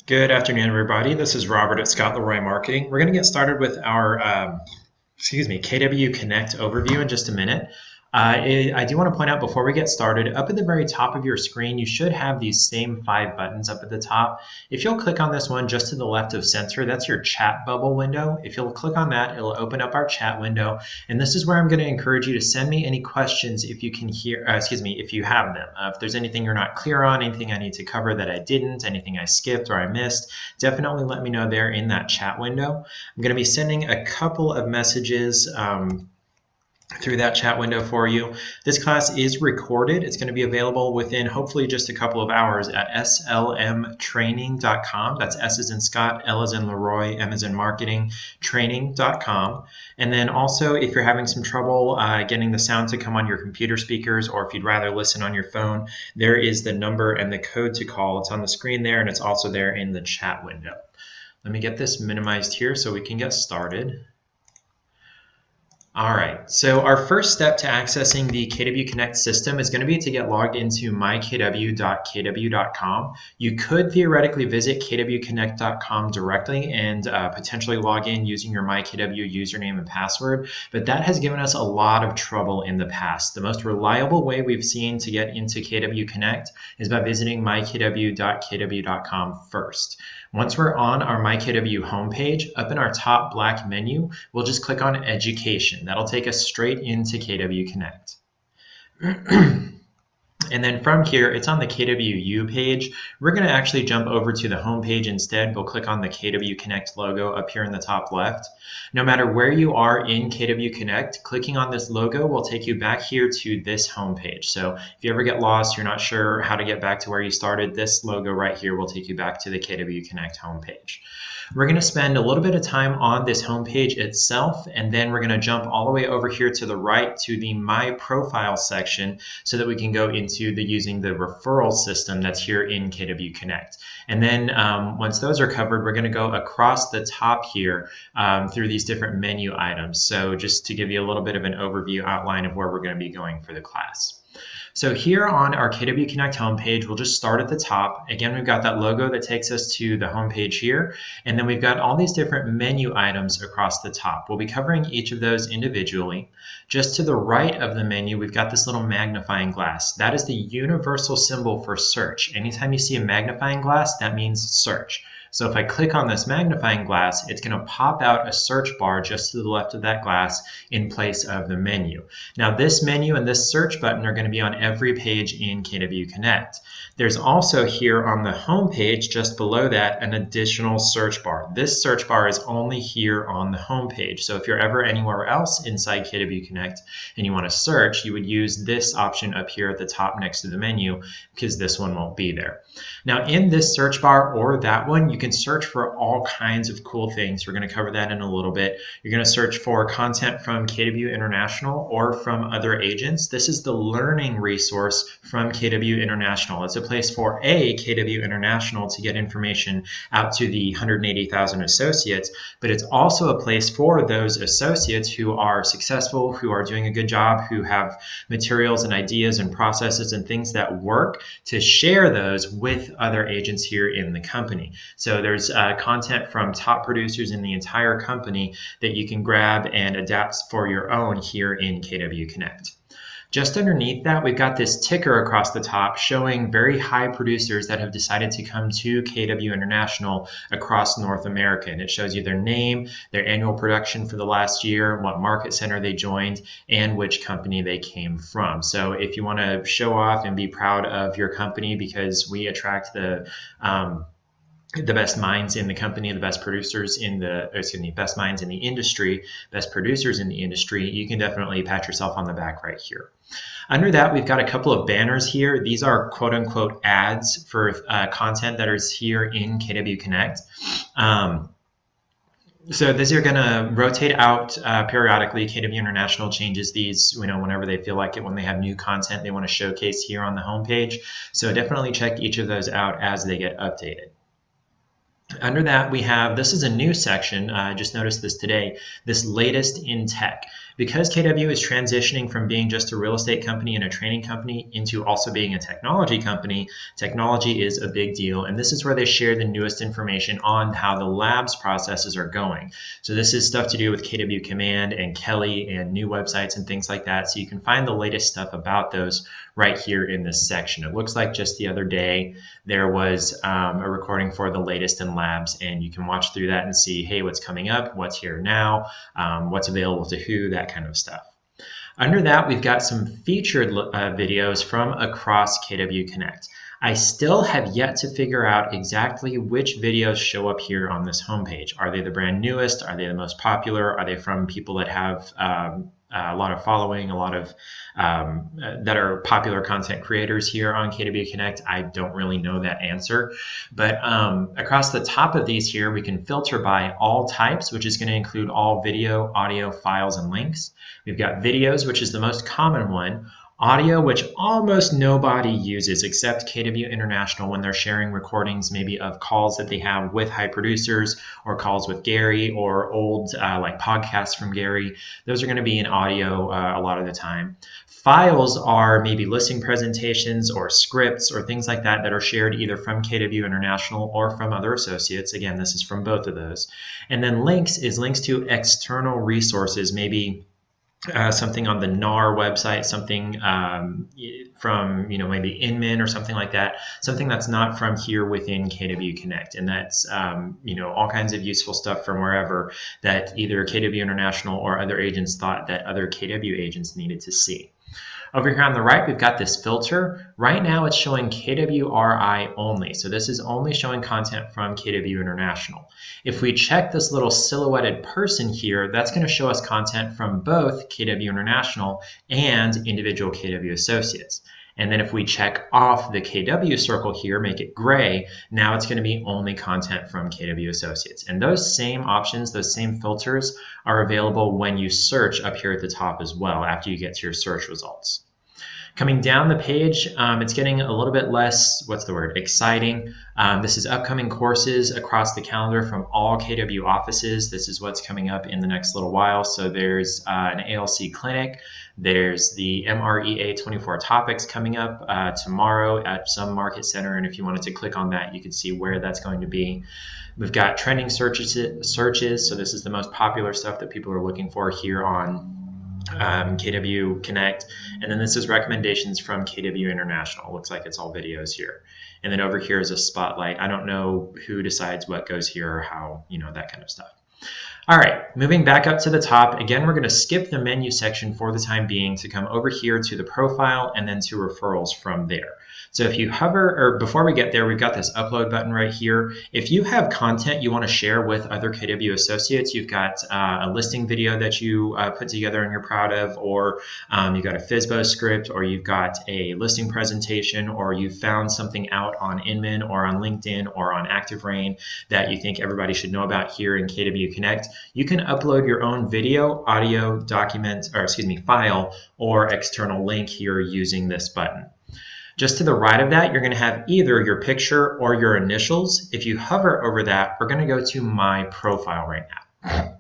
Good afternoon, everybody. This is Robert at Scott Leroy Marketing. We're going to get started with our, KW Connect overview in just a minute. I do want to point out before we get started, up at the very top of your screen, you should have these same 5 buttons up at the top. If you'll click on this one just to the left of center, that's your chat bubble window. If you'll click on that, it'll open up our chat window. And this is where I'm going to encourage you to send me any questions if you can hear, if you have them. If there's anything you're not clear on, anything I need to cover that I didn't, anything I skipped or I missed, definitely let me know there in that chat window. I'm going to be sending a couple of messages through that chat window for you. This class is recorded. It's going to be available within hopefully just a couple of hours at slmtraining.com. That's S as in Scott, L as in Leroy, M as in marketing, training.com. And then also, if you're having some trouble getting the sound to come on your computer speakers, or if you'd rather listen on your phone, there is the number and the code to call. It's on the screen there, and it's also there in the chat window. Let me get this minimized here so we can get started. All right, so our first step to accessing the KWConnect system is going to be to get logged into mykw.kw.com. You could theoretically visit kwconnect.com directly and potentially log in using your mykw username and password, but that has given us a lot of trouble in the past. The most reliable way we've seen to get into KWConnect is by visiting mykw.kw.com first. Once we're on our MyKW homepage, up in our top black menu, we'll just click on Education. That'll take us straight into KWConnect. And then from here, it's on the KWU page. We're going to actually jump over to the home page instead. We'll click on the KWConnect logo up here in the top left. No matter where you are in KWConnect, clicking on this logo will take you back here to this home page. So if you ever get lost, you're not sure how to get back to where you started, this logo right here will take you back to the KWConnect home page. We're going to spend a little bit of time on this home page itself, and then we're going to jump all the way over here to the right to the My Profile section so that we can go into using the referral system that's here in KWConnect. And then once those are covered, we're going to go across the top here through these different menu items. So just to give you a little bit of an overview outline of where we're going to be going for the class. So here on our KWConnect homepage, we'll just start at the top. Again, we've got that logo that takes us to the homepage here, and then we've got all these different menu items across the top. We'll be covering each of those individually. Just to the right of the menu, we've got this little magnifying glass. That is the universal symbol for search. Anytime you see a magnifying glass, that means search. So if I click on this magnifying glass, it's going to pop out a search bar just to the left of that glass in place of the menu. Now this menu and this search button are going to be on every page in KWConnect. There's also here on the home page just below that an additional search bar. This search bar is only here on the home page. So if you're ever anywhere else inside KWConnect and you want to search, you would use this option up here at the top next to the menu because this one won't be there. Now in this search bar or that one, you can search for all kinds of cool things. We're going to cover that in a little bit. You're going to search for content from KW International or from other agents. This is the learning resource from KW International. It's a place for KW International to get information out to the 180,000 associates, but it's also a place for those associates who are successful, who are doing a good job, who have materials and ideas and processes and things that work to share those with other agents here in the company. So there's content from top producers in the entire company that you can grab and adapt for your own here in KWConnect. Just underneath that, we've got this ticker across the top showing very high producers that have decided to come to KW International across North America. And it shows you their name, their annual production for the last year, what market center they joined, and which company they came from. So if you want to show off and be proud of your company because we attract the best minds in the company, the best producers in the, best minds in the industry, best producers in the industry, you can definitely pat yourself on the back right here. Under that, we've got a couple of banners here. These are quote unquote ads for content that is here in KWConnect. So these are going to rotate out periodically. KW International changes these, whenever they feel like it, when they have new content they want to showcase here on the homepage. So definitely check each of those out as they get updated. Under that, we have, this is a new section, I just noticed this today, this latest in tech. Because KW is transitioning from being just a real estate company and a training company into also being a technology company, technology is a big deal. And this is where they share the newest information on how the labs processes are going. So this is stuff to do with KW Command and Kelly and new websites and things like that. So you can find the latest stuff about those right here in this section. It looks like just the other day there was a recording for the latest in labs, and you can watch through that and see, hey, what's coming up, what's here now, what's available to who, that kind of stuff. Under that, we've got some featured videos from across KWConnect. I still have yet to figure out exactly which videos show up here on this homepage. Are they the brand newest? Are they the most popular? Are they from people that have a lot of following, a lot of that are popular content creators here on KWConnect? I don't really know that answer, but across the top of these here, we can filter by all types, which is going to include all video, audio, files, and links. We've got videos, which is the most common one. Audio, which almost nobody uses except KW International when they're sharing recordings maybe of calls that they have with high producers or calls with Gary or old like podcasts from Gary. Those are going to be in audio a lot of the time. Files are maybe listing presentations or scripts or things like that that are shared either from KW International or from other associates. Again, this is from both of those. And then links is links to external resources, maybe something on the NAR website, something from maybe Inman or something like that, something that's not from here within KWConnect, and that's all kinds of useful stuff from wherever that either KW International or other agents thought that other KW agents needed to see. Over here on the right, we've got this filter. Right now it's showing KWRI only. So this is only showing content from KW International. If we check this little silhouetted person here, that's going to show us content from both KW International and individual KW associates. And then if we check off the KW circle here, make it gray, now it's going to be only content from KW associates. And those same options, those same filters are available when you search up here at the top as well after you get to your search results. Coming down the page, it's getting a little bit less, exciting. This is upcoming courses across the calendar from all KW offices. This is what's coming up in the next little while. So there's an ALC clinic. There's the MREA 24 topics coming up tomorrow at some market center. And if you wanted to click on that, you can see where that's going to be. We've got trending searches. So this is the most popular stuff that people are looking for here on KWConnect, and then this is recommendations from KW International. Looks like it's all videos here. And then over here is a spotlight. I don't know who decides what goes here or how, that kind of stuff. All right, moving back up to the top. Again, we're going to skip the menu section for the time being to come over here to the profile and then to referrals from there. So if you hover, or before we get there, we've got this upload button right here. If you have content you want to share with other KW associates, you've got a listing video that you put together and you're proud of, or you've got a FSBO script, or you've got a listing presentation, or you've found something out on Inman or on LinkedIn or on ActiveRain that you think everybody should know about here in KWConnect, you can upload your own video, audio, file, or external link here using this button. Just to the right of that, you're going to have either your picture or your initials. If you hover over that, we're going to go to My Profile right now.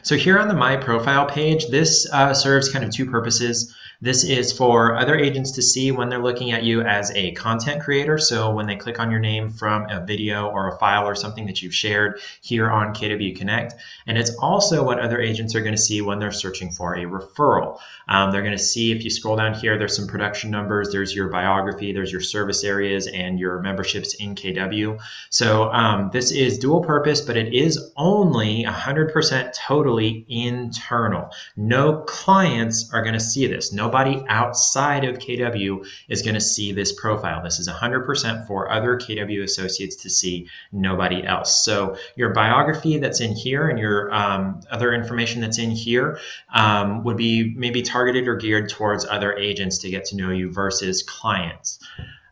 So here on the My Profile page, this serves kind of two purposes. This is for other agents to see when they're looking at you as a content creator. So when they click on your name from a video or a file or something that you've shared here on KWConnect. And it's also what other agents are going to see when they're searching for a referral. They're going to see, if you scroll down here, there's some production numbers, there's your biography, there's your service areas and your memberships in KW. So this is dual purpose, but it is only 100% totally internal. No clients are going to see this. Nobody outside of KW is going to see this profile. This is 100% for other KW associates to see, nobody else. So your biography that's in here and your other information that's in here would be maybe targeted or geared towards other agents to get to know you versus clients.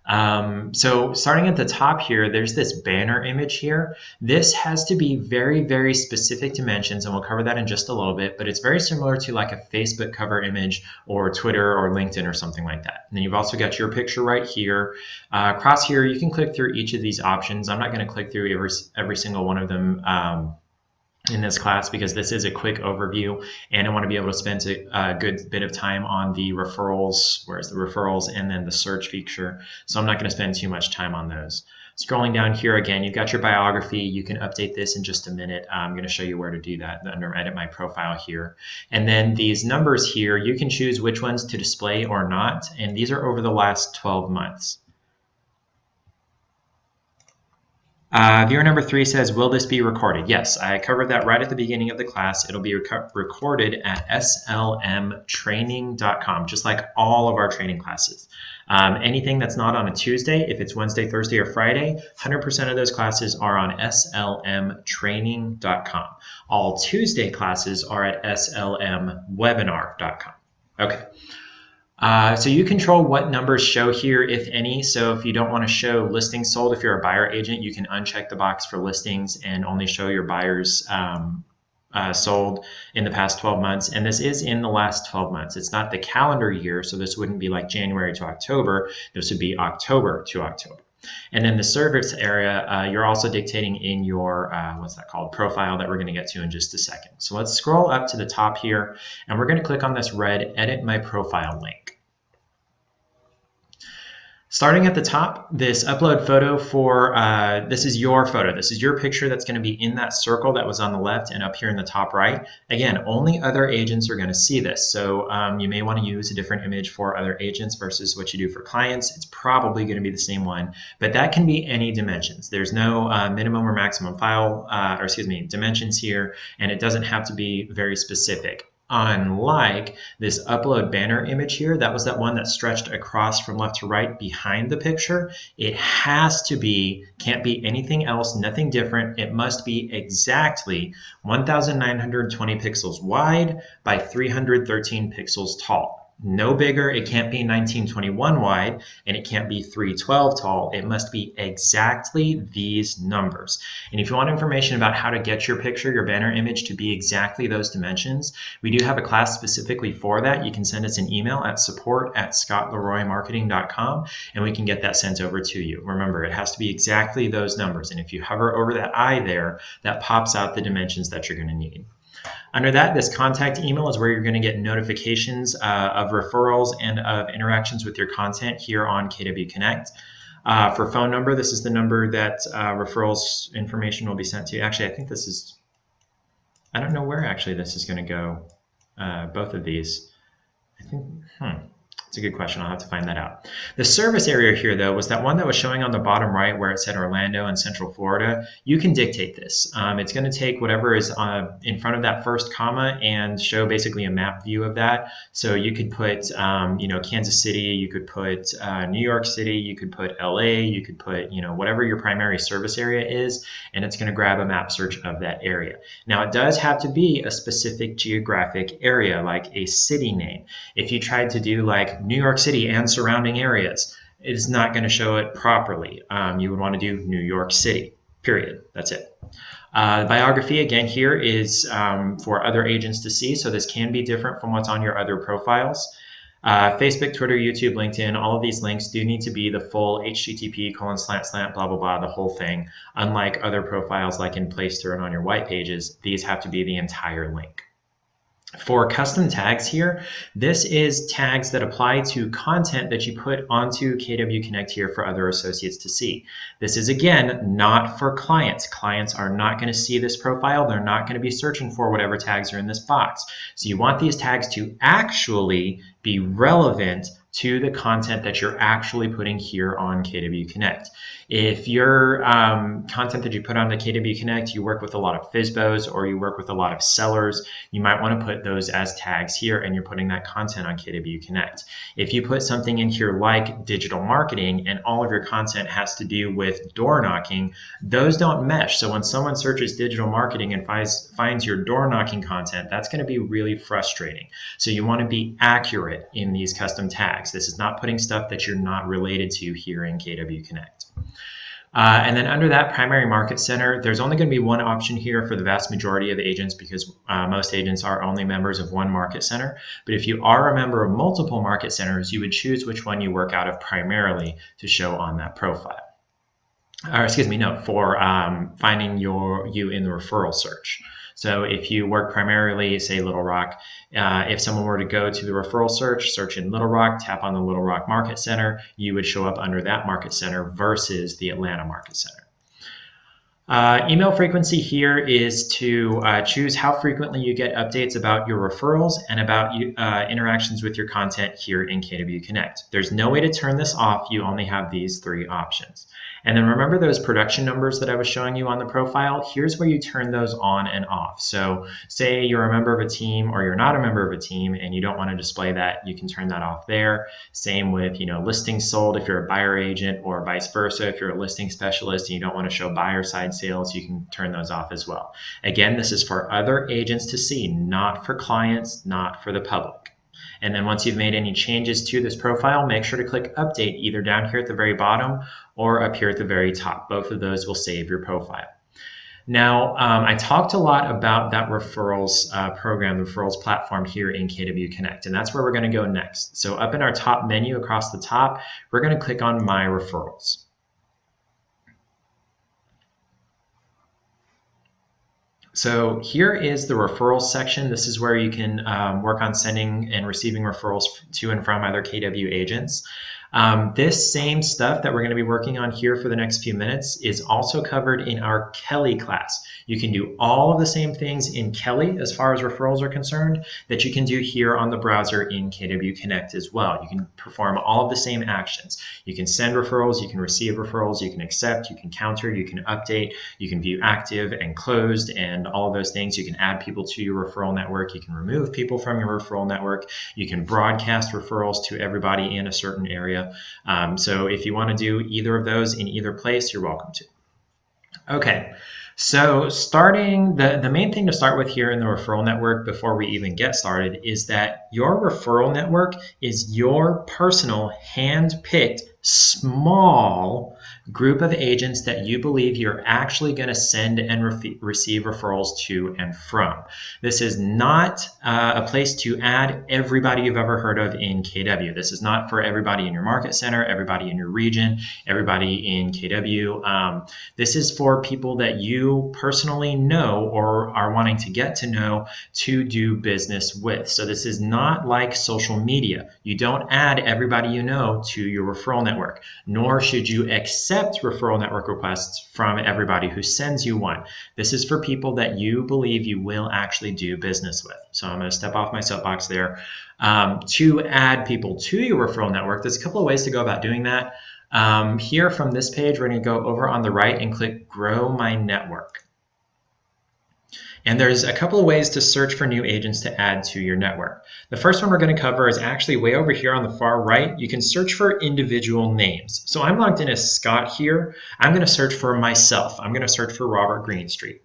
So starting at the top here, there's this banner image here. This has to be very, very specific dimensions, and we'll cover that in just a little bit, but it's very similar to like a Facebook cover image or Twitter or LinkedIn or something like that. And then you've also got your picture right here. Across here, you can click through each of these options. I'm not going to click through every single one of them in this class because this is a quick overview, and I want to be able to spend a good bit of time on the referrals, where's the referrals, and then the search feature. So I'm not going to spend too much time on those. Scrolling down here again, you've got your biography. You can update this in just a minute. I'm going to show you where to do that under Edit My Profile here. And then these numbers here, you can choose which ones to display or not, and these are over the last 12 months. Viewer number 3 says, will this be recorded? Yes, I covered that right at the beginning of the class. It'll be recorded at slmtraining.com, just like all of our training classes. Anything that's not on a Tuesday, if it's Wednesday, Thursday, or Friday, 100% of those classes are on slmtraining.com. All Tuesday classes are at slmwebinar.com. Okay. So you control what numbers show here, if any. So if you don't want to show listings sold, if you're a buyer agent, you can uncheck the box for listings and only show your buyers sold in the past 12 months. And this is in the last 12 months. It's not the calendar year, so this wouldn't be like January to October. This would be October to October. And then the service area, you're also dictating in your, what's that called, profile that we're going to get to in just a second. So let's scroll up to the top here, and we're going to click on this red Edit My Profile link. Starting at the top, this upload photo for, this is your photo. This is your picture that's going to be in that circle that was on the left and up here in the top right. Again, only other agents are going to see this. So you may want to use a different image for other agents versus what you do for clients. It's probably going to be the same one, but that can be any dimensions. There's no minimum or maximum dimensions here, and it doesn't have to be very specific. Unlike this upload banner image here, that was that one that stretched across from left to right behind the picture. It has to be, can't be anything else, nothing different. It must be exactly 1,920 pixels wide by 313 pixels tall. No bigger. It can't be 1921 wide, and it can't be 312 tall. It must be exactly these numbers. And if you want information about how to get your picture, your banner image to be exactly those dimensions, we do have a class specifically for that. You can send us an email at support@scottleroymarketing.com, and we can get that sent over to you. Remember, it has to be exactly those numbers. And if you hover over that eye there, that pops out the dimensions that you're going to need. Under that, this contact email is where you're going to get notifications of referrals and of interactions with your content here on KWConnect. For phone number, this is the number that referrals information will be sent to. Actually, I think this is, I don't know where actually this is going to go, both of these. I think, It's a good question. I'll have to find that out. The service area here, though, was that one that was showing on the bottom right where it said Orlando and Central Florida. You can dictate this. It's going to take whatever is in front of that first comma and show basically a map view of that. So you could put, Kansas City. You could put New York City. You could put LA. You could put, whatever your primary service area is, and it's going to grab a map search of that area. Now, it does have to be a specific geographic area, like a city name. If you tried to do like New York City and surrounding areas, it is not going to show it properly. You would want to do New York City, period. That's it. The biography, again, here is for other agents to see, so this can be different from what's on your other profiles. Facebook, Twitter, YouTube, LinkedIn, all of these links do need to be the full http:// blah, blah, blah, the whole thing. Unlike other profiles like in Placester and on your white pages, these have to be the entire link. For custom tags here, this is tags that apply to content that you put onto KWConnect here for other associates to see. This is, again, not for clients. Clients are not going to see this profile. They're not going to be searching for whatever tags are in this box. So you want these tags to actually be relevant to the content that you're actually putting here on KWConnect. If your content that you put onto KWConnect, you work with a lot of FSBOs or you work with a lot of sellers, you might want to put those as tags here and you're putting that content on KWConnect. If you put something in here like digital marketing and all of your content has to do with door knocking, those don't mesh. So when someone searches digital marketing and finds your door knocking content, that's going to be really frustrating. So you want to be accurate in these custom tags. contacts. This is not putting stuff that you're not related to here in KW Connect. And then under that primary market center, there's only going to be one option here for the vast majority of agents because most agents are only members of one market center. But if you are a member of multiple market centers, you would choose which one you work out of primarily to show on that profile. Or excuse me, no, for finding you in the referral search. So if you work primarily, say Little Rock, if someone were to go to the referral search, search in Little Rock, tap on the Little Rock Market Center, you would show up under that market center versus the Atlanta Market Center. Email frequency here is to choose how frequently you get updates about your referrals and about interactions with your content here in KW Connect. There's no way to turn this off. You only have these three options. And then remember those production numbers that I was showing you on the profile? Here's where you turn those on and off. So say you're a member of a team or you're not a member of a team and you don't want to display that, you can turn that off there. Same with, listings sold if you're a buyer agent, or vice versa. If you're a listing specialist and you don't want to show buyer side sales, you can turn those off as well. Again, this is for other agents to see, not for clients, not for the public. And then once you've made any changes to this profile, make sure to click update either down here at the very bottom or up here at the very top. Both of those will save your profile. Now, I talked a lot about that referrals program, the referrals platform here in KW Connect, and that's where we're going to go next. So up in our top menu across the top, we're going to click on My Referrals. So here is the referrals section. This is where you can work on sending and receiving referrals to and from other KW agents. This same stuff that we're going to be working on here for the next few minutes is also covered in our Kelly class. You can do all of the same things in Kelly as far as referrals are concerned that you can do here on the browser in KW Connect as well. You can perform all of the same actions. You can send referrals, you can receive referrals, you can accept, you can counter, you can update, you can view active and closed and all of those things. You can add people to your referral network, you can remove people from your referral network, you can broadcast referrals to everybody in a certain area. So if you want to do either of those in either place, you're welcome to. Okay, so starting, the main thing to start with here in the referral network before we even get started is that your referral network is your personal hand-picked small group of agents that you believe you're actually going to send and receive referrals to and from. This is not a place to add everybody you've ever heard of in KW. This is not for everybody in your market center, everybody in your region, everybody in KW. This is for people that you personally know or are wanting to get to know to do business with. So this is not like social media. You don't add everybody you know to your referral network, nor should you accept referral network requests from everybody who sends you one. This is for people that you believe you will actually do business with. So I'm going to step off my soapbox there. To add people to your referral network, there's a couple of ways to go about doing that. Here from this page, we're going to go over on the right and click Grow My Network. And there's a couple of ways to search for new agents to add to your network. The first one we're going to cover is actually way over here on the far right. You can search for individual names. So I'm logged in as Scott here. I'm going to search for myself. I'm going to search for Robert Greenstreet.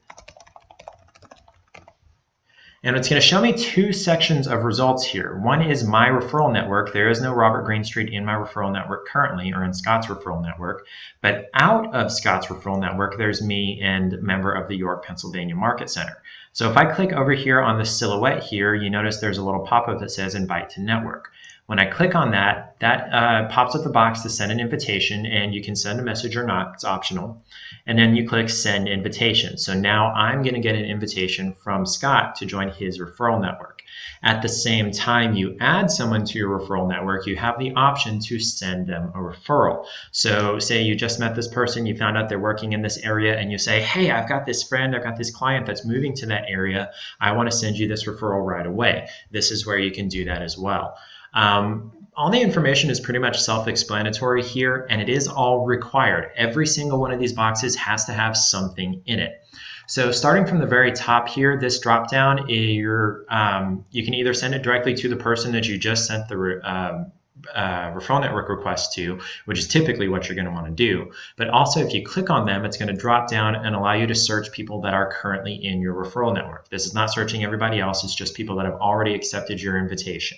And it's going to show me two sections of results here. One is my referral network. There is no Robert Greenstreet in my referral network currently, or in Scott's referral network. But out of Scott's referral network, there's me and member of the York, Pennsylvania Market Center. So if I click over here on the silhouette here, you notice there's a little pop-up that says Invite to Network. When I click on that, that pops up the box to send an invitation, and you can send a message or not, it's optional. And then you click Send Invitation. So now I'm going to get an invitation from Scott to join his referral network. At the same time you add someone to your referral network, you have the option to send them a referral. So say you just met this person, you found out they're working in this area, and you say, hey, I've got this friend, I've got this client that's moving to that area. I want to send you this referral right away. This is where you can do that as well. All the information is pretty much self-explanatory here, and it is all required. Every single one of these boxes has to have something in it. So starting from the very top here, this drop down, you can either send it directly to the person that you just sent the referral network request to, which is typically what you're going to want to do. But also if you click on them, it's going to drop down and allow you to search people that are currently in your referral network. This is not searching everybody else, it's just people that have already accepted your invitation.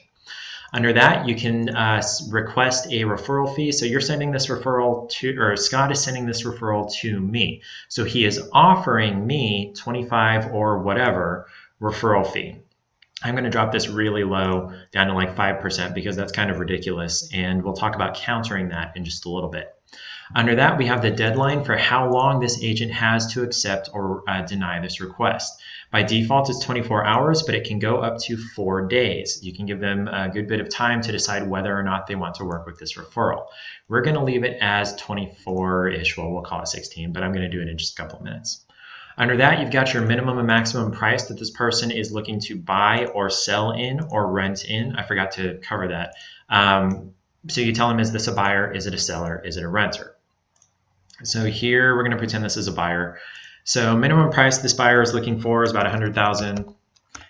Under that, you can request a referral fee. So you're sending this referral to, or Scott is sending this referral to me. So he is offering me 25 or whatever referral fee. I'm going to drop this really low down to like 5% because that's kind of ridiculous. And we'll talk about countering that in just a little bit. Under that, we have the deadline for how long this agent has to accept or deny this request. By default, it's 24 hours, but it can go up to 4 days. You can give them a good bit of time to decide whether or not they want to work with this referral. We're going to leave it as 24-ish. Well, we'll call it 16, but I'm going to do it in just a couple of minutes. Under that, you've got your minimum and maximum price that this person is looking to buy or sell in or rent in. I forgot to cover that. So you tell them, is this a buyer? Is it a seller? Is it a renter? So here we're going to pretend this is a buyer. So minimum price this buyer is looking for is about $100,000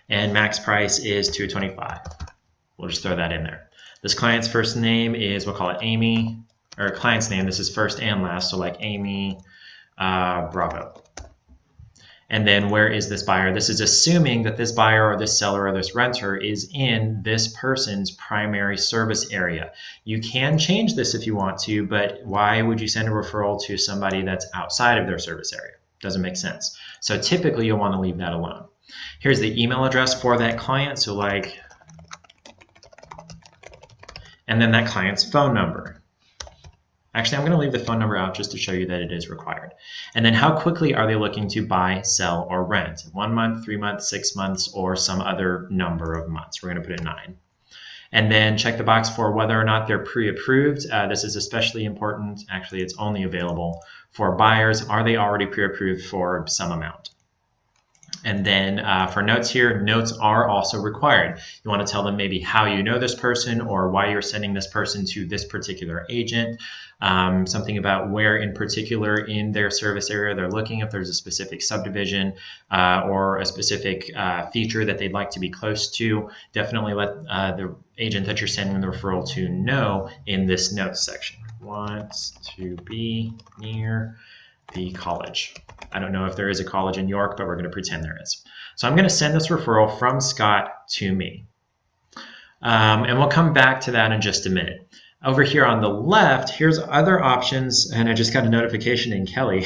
and max price is $225,000. We'll just throw that in there. This client's first name is, we'll call it Amy, or client's name. This is first and last, so like Amy Bravo. And then where is this buyer? This is assuming that this buyer or this seller or this renter is in this person's primary service area. You can change this if you want to, but why would you send a referral to somebody that's outside of their service area? Doesn't make sense. So typically you'll want to leave that alone. Here's the email address for that client. So like, and then that client's phone number. Actually, I'm going to leave the phone number out just to show you that it is required. And then how quickly are they looking to buy, sell, or rent? 1 month, 3 months, 6 months, or some other number of months. We're going to put in 9. And then check the box for whether or not they're pre-approved. This is especially important. Actually, it's only available for buyers. Are they already pre-approved for some amount? And then for notes here, notes are also required. You want to tell them maybe how you know this person or why you're sending this person to this particular agent. Something about where in particular in their service area they're looking, if there's a specific subdivision or a specific feature that they'd like to be close to. Definitely let the agent that you're sending the referral to know in this notes section. Wants to be near the college. I don't know if there is a college in York, but we're going to pretend there is. So I'm going to send this referral from Scott to me. And we'll come back to that in just a minute. Over here on the left, here's other options, and I just got a notification in Kelly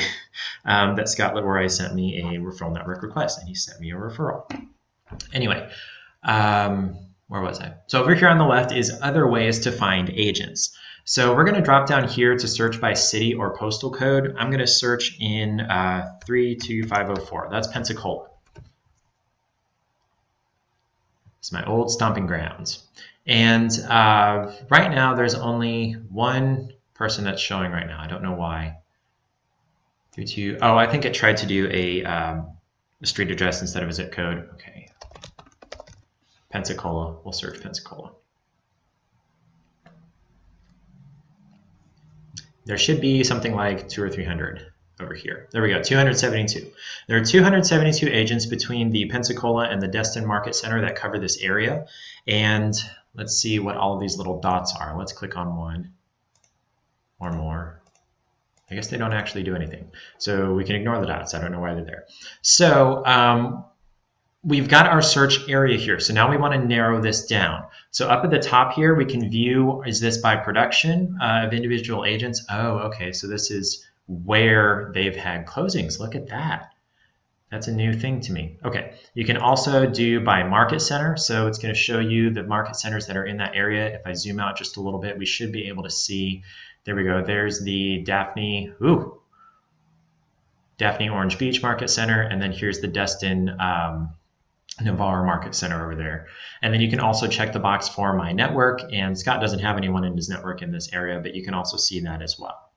that Scott Leroy sent me a referral network request, and he sent me a referral. Anyway, where was I? So over here on the left is other ways to find agents. So we're going to drop down here to search by city or postal code. I'm going to search in 32504. That's Pensacola. It's my old stomping grounds. And right now there's only one person that's showing right now. I don't know why. Oh, I think it tried to do a street address instead of a zip code. Okay. Pensacola. We'll search Pensacola. There should be something like 200 or 300 over here. There we go, 272. There are 272 agents between the Pensacola and the Destin Market Center that cover this area. And let's see what all of these little dots are. Let's click on one or more. I guess they don't actually do anything. So we can ignore the dots. I don't know why they're there. So we've got our search area here. So now we want to narrow this down. So up at the top here, we can view, is this by production of individual agents? Oh, okay. So this is where they've had closings. Look at that. That's a new thing to me. Okay. You can also do by market center. So it's going to show you the market centers that are in that area. If I zoom out just a little bit, we should be able to see. There we go. There's the Daphne Orange Beach Market Center. And then here's the Destin Navarre Market Center over there. And then you can also check the box for my network, and Scott doesn't have anyone in his network in this area, but you can also see that as well.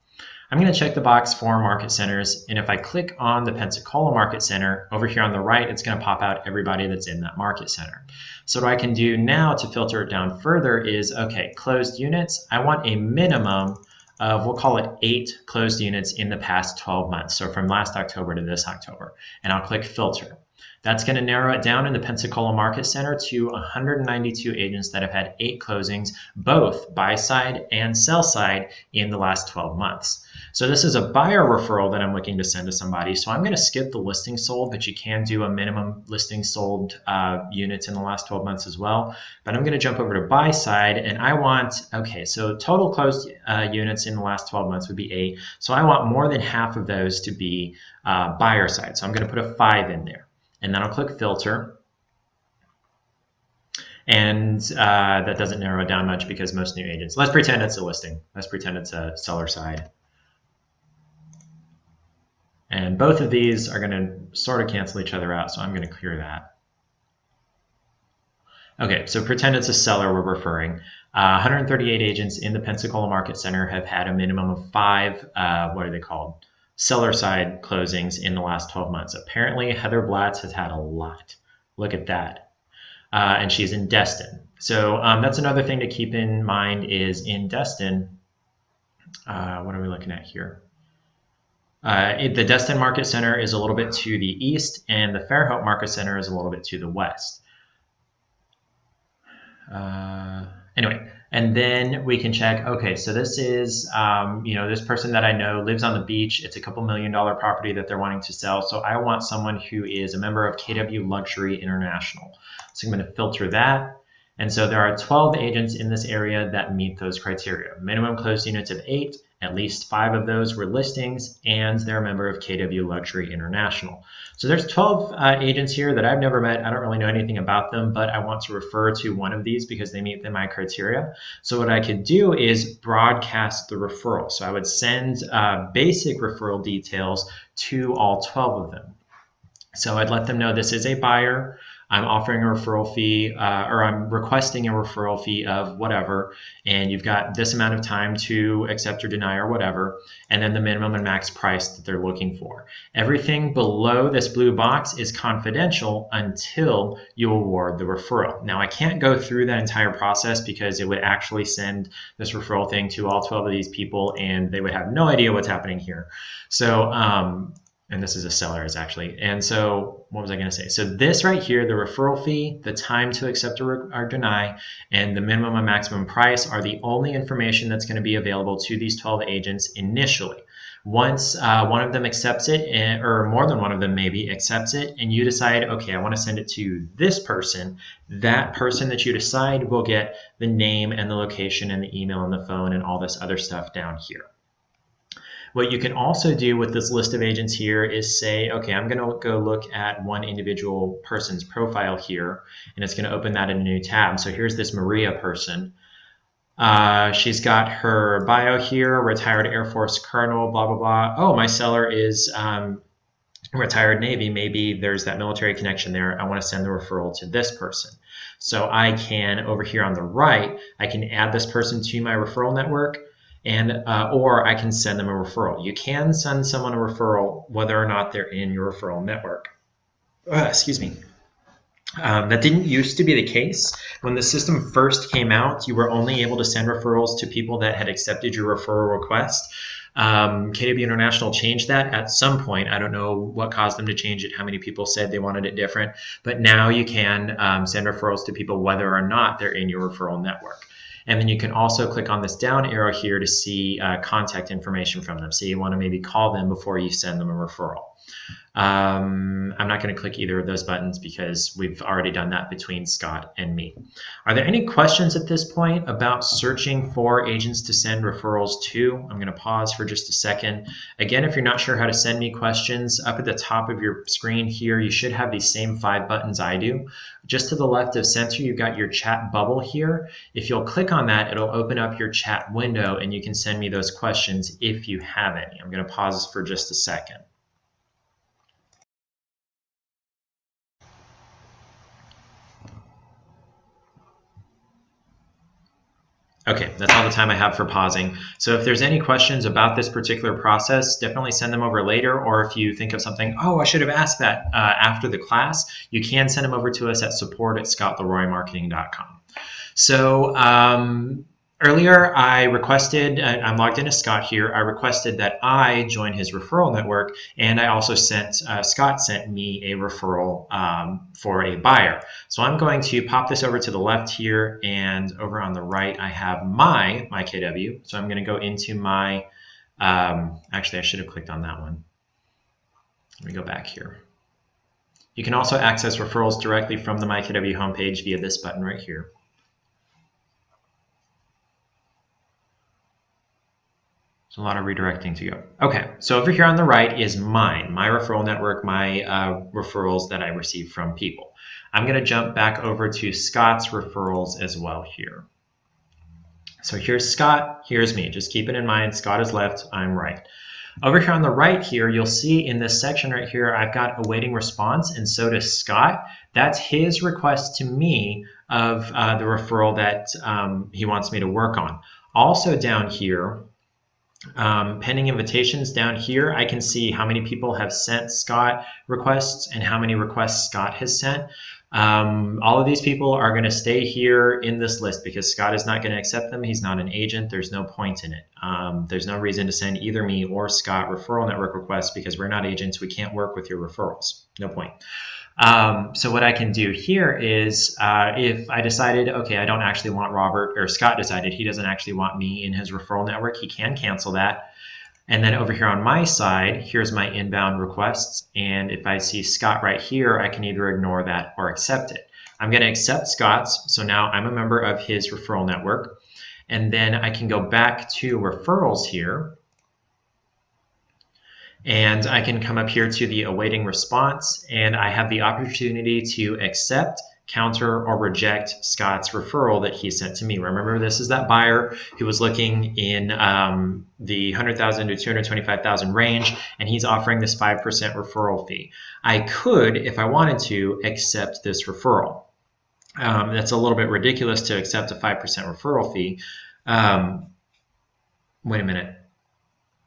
I'm going to check the box for market centers, and if I click on the Pensacola Market Center, over here on the right, it's going to pop out everybody that's in that market center. So what I can do now to filter it down further is, okay, closed units, I want a minimum of, we'll call it 8 closed units in the past 12 months. So from last October to this October, and I'll click filter. That's going to narrow it down in the Pensacola Market Center to 192 agents that have had 8 closings, both buy side and sell side, in the last 12 months. So this is a buyer referral that I'm looking to send to somebody. So I'm going to skip the listing sold, but you can do a minimum listing sold units in the last 12 months as well. But I'm going to jump over to buy side, and I want, okay, so total closed units in the last 12 months would be 8. So I want more than half of those to be buyer side. So I'm going to put a 5 in there, and then I'll click filter. And that doesn't narrow it down much because most new agents, let's pretend it's a listing. Let's pretend it's a seller side. And both of these are going to sort of cancel each other out, so I'm going to clear that. Okay, so pretend it's a seller we're referring. 138 agents in the Pensacola Market Center have had a minimum of 5, what are they called? Seller side closings in the last 12 months. Apparently, Heather Blatz has had a lot. Look at that. And she's in Destin. So that's another thing to keep in mind is in Destin, what are we looking at here? The Destin Market Center is a little bit to the east, and the Fairhope Market Center is a little bit to the west. Anyway, and then we can check, okay, so this is, this person that I know lives on the beach. It's a couple $1 million property that they're wanting to sell. So I want someone who is a member of KW Luxury International. So I'm going to filter that. And so there are 12 agents in this area that meet those criteria. Minimum closed units of 8, at least 5 of those were listings, and they're a member of KW Luxury International. So there's 12 agents here that I've never met. I don't really know anything about them, but I want to refer to one of these because they meet my criteria. So what I could do is broadcast the referral. So I would send basic referral details to all 12 of them. So I'd let them know this is a buyer. I'm offering a referral fee, or I'm requesting a referral fee of whatever, and you've got this amount of time to accept or deny or whatever, and then the minimum and max price that they're looking for. Everything below this blue box is confidential until you award the referral. Now, I can't go through that entire process because it would actually send this referral thing to all 12 of these people, and they would have no idea what's happening here. So, and this is a seller's actually. And so what was I going to say? So this right here, the referral fee, the time to accept or deny, and the minimum and maximum price are the only information that's going to be available to these 12 agents initially. Once one of them accepts it, or more than one of them maybe accepts it, and you decide, okay, I want to send it to this person, that person that you decide will get the name and the location and the email and the phone and all this other stuff down here. What you can also do with this list of agents here is say, okay, I'm going to go look at one individual person's profile here, and it's going to open that in a new tab. So here's this Maria person. She's got her bio here, retired Air Force Colonel, blah, blah, blah. Oh, my seller is retired Navy. Maybe there's that military connection there. I want to send the referral to this person. So I can, over here on the right, I can add this person to my referral network, and or I can send them a referral. You can send someone a referral whether or not they're in your referral network. Excuse me. That didn't used to be the case. When the system first came out, you were only able to send referrals to people that had accepted your referral request. KW International changed that at some point. I don't know what caused them to change it, how many people said they wanted it different, but now you can send referrals to people whether or not they're in your referral network. And then you can also click on this down arrow here to see contact information from them. So you want to maybe call them before you send them a referral. I'm not going to click either of those buttons because we've already done that between Scott and me. Are there any questions at this point about searching for agents to send referrals to? I'm going to pause for just a second. Again, if you're not sure how to send me questions, up at the top of your screen here, you should have these same 5 buttons I do. Just to the left of center, you've got your chat bubble here. If you'll click on that, it'll open up your chat window and you can send me those questions if you have any. I'm going to pause for just a second. Okay, that's all the time I have for pausing. So if there's any questions about this particular process, definitely send them over later. Or if you think of something, oh, I should have asked that after the class, you can send them over to us at support@scottleroymarketing.com. So earlier I requested, I'm logged into Scott here, I requested that I join his referral network, and I also sent, Scott sent me a referral for a buyer. So I'm going to pop this over to the left here, and over on the right I have my KW. So I'm going to go into my Actually, I should have clicked on that one. Let me go back here. You can also access referrals directly from the MyKW homepage via this button right here. There's a lot of redirecting to go. Okay, so over here on the right is my referral network, my referrals that I receive from people. I'm going to jump back over to Scott's referrals as well here. So here's Scott, here's me. Just keep it in mind, Scott is left, I'm right. Over here on the right here, you'll see in this section right here, I've got awaiting response, and so does Scott. That's his request to me of the referral that he wants me to work on. Also down here, pending invitations down here, I can see how many people have sent Scott requests and how many requests Scott has sent. All of these people are going to stay here in this list because Scott is not going to accept them. He's not an agent. There's no point in it. There's no reason to send either me or Scott referral network requests because we're not agents. We can't work with your referrals. No point. So what I can do here is if I decided, okay, I don't actually want Robert, or Scott decided he doesn't actually want me in his referral network, he can cancel that. And then over here on my side, here's my inbound requests. And if I see Scott right here, I can either ignore that or accept it. I'm going to accept Scott's. So now I'm a member of his referral network. And then I can go back to referrals here. And I can come up here to the awaiting response. And I have the opportunity to accept, counter, or reject Scott's referral that he sent to me. Remember, this is that buyer who was looking in the 100,000 to 225,000 range, and he's offering this 5% referral fee. I could, if I wanted to, accept this referral. That's a little bit ridiculous to accept a 5% referral fee. Wait a minute.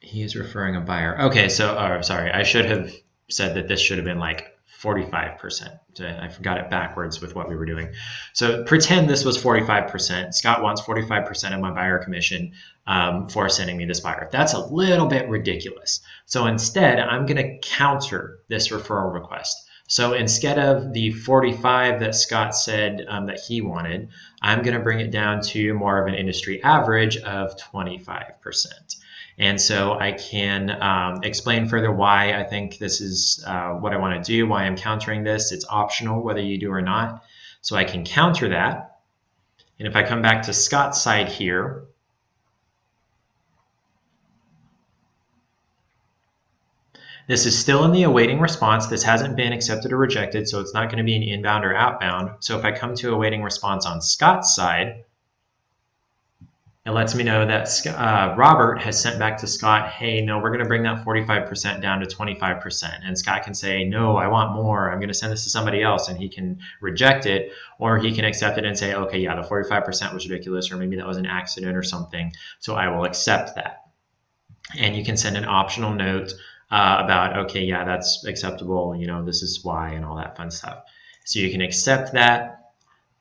He is referring a buyer. Okay, so sorry, I should have said that this should have been like 45%. I forgot it backwards with what we were doing. So pretend this was 45%. Scott wants 45% of my buyer commission for sending me this buyer. That's a little bit ridiculous. So instead, I'm going to counter this referral request. So instead of the 45 that Scott said that he wanted, I'm going to bring it down to more of an industry average of 25%. And so I can explain further why I think this is what I want to do, why I'm countering this. It's optional whether you do or not. So I can counter that. And if I come back to Scott's side here, this is still in the awaiting response. This hasn't been accepted or rejected, so it's not going to be an inbound or outbound. So if I come to awaiting response on Scott's side, it lets me know that Robert has sent back to Scott, hey, no, we're going to bring that 45% down to 25%. And Scott can say, no, I want more. I'm going to send this to somebody else. And he can reject it, or he can accept it and say, okay, yeah, the 45% was ridiculous, or maybe that was an accident or something. So I will accept that. And you can send an optional note about, okay, yeah, that's acceptable. You know, this is why and all that fun stuff. So you can accept that.